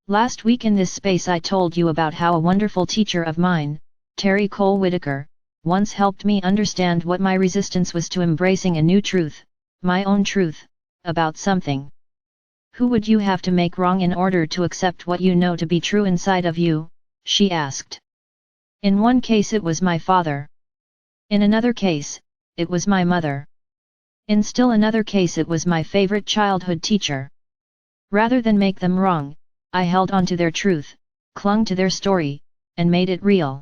Last week in this space I told you about how a wonderful teacher of mine, Terry Cole Whitaker, once helped me understand what my resistance was to embracing a new truth, my own truth, about something. Who would you have to make wrong in order to accept what you know to be true inside of you? She asked. In one case it was my father. In another case, it was my mother. In still another case it was my favorite childhood teacher. Rather than make them wrong, I held on to their truth, clung to their story, and made it real.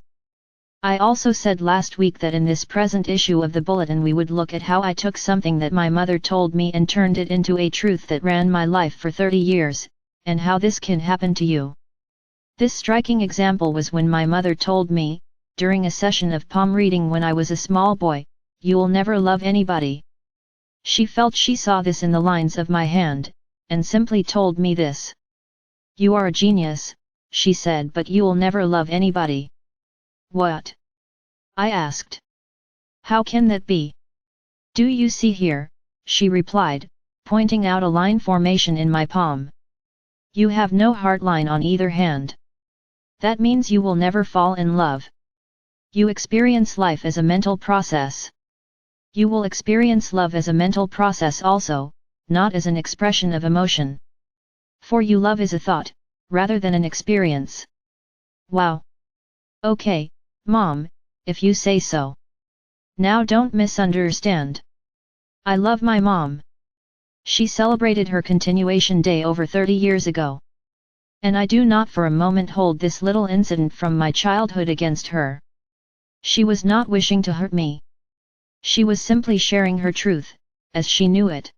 I also said last week that in this present issue of the bulletin we would look at how I took something that my mother told me and turned it into a truth that ran my life for 30 years, and how this can happen to you. This striking example was when my mother told me, during a session of palm reading when I was a small boy, "You'll never love anybody." She felt she saw this in the lines of my hand, and simply told me this. "You are a genius," she said, "but you'll never love anybody." "What?" I asked. "How can that be?" "Do you see here?" she replied, pointing out a line formation in my palm. "You have no heart line on either hand. That means you will never fall in love. You experience life as a mental process. You will experience love as a mental process also, not as an expression of emotion. For you love is a thought, rather than an experience." Wow! Okay, Mom, if you say so. Now don't misunderstand. I love my mom. She celebrated her continuation day over 30 years ago. And I do not for a moment hold this little incident from my childhood against her. She was not wishing to hurt me. She was simply sharing her truth, as she knew it.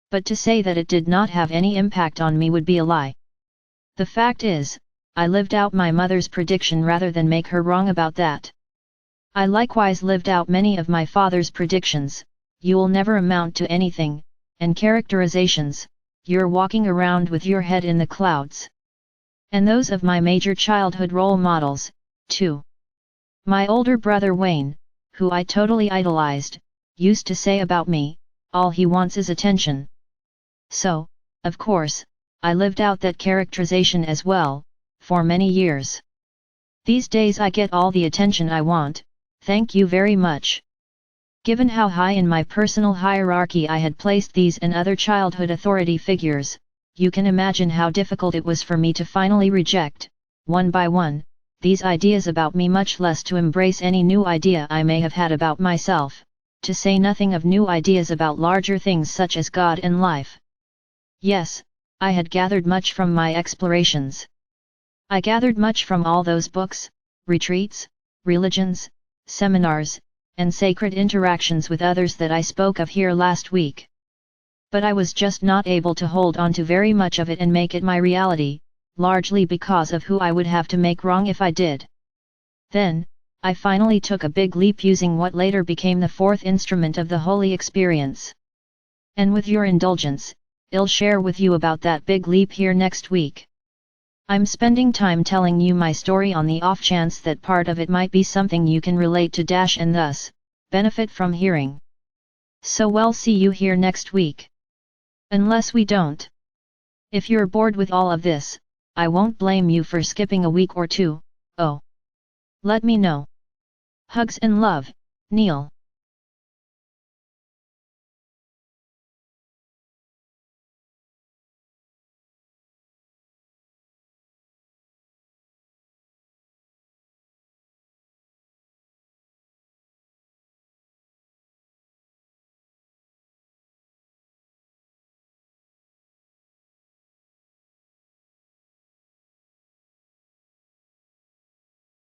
But to say that it did not have any impact on me would be a lie. The fact is, I lived out my mother's prediction rather than make her wrong about that. I likewise lived out many of my father's predictions, "You'll never amount to anything," and characterizations, "You're walking around with your head in the clouds." And those of my major childhood role models, too. My older brother Wayne, who I totally idolized, used to say about me, "All he wants is attention." So, of course, I lived out that characterization as well, for many years. These days I get all the attention I want, thank you very much. Given how high in my personal hierarchy I had placed these and other childhood authority figures, you can imagine how difficult it was for me to finally reject, one by one, these ideas about me, much less to embrace any new idea I may have had about myself, to say nothing of new ideas about larger things such as God and life. Yes, I had gathered much from my explorations. I gathered much from all those books, retreats, religions, seminars, and sacred interactions with others that I spoke of here last week. But I was just not able to hold on to very much of it and make it my reality, largely because of who I would have to make wrong if I did. Then, I finally took a big leap using what later became the fourth instrument of the holy experience. And with your indulgence, I'll share with you about that big leap here next week. I'm spending time telling you my story on the off chance that part of it might be something you can relate to and thus, benefit from hearing. So we'll see you here next week. Unless we don't. If you're bored with all of this, I won't blame you for skipping a week or two. Oh. Let me know. Hugs and love, Neil.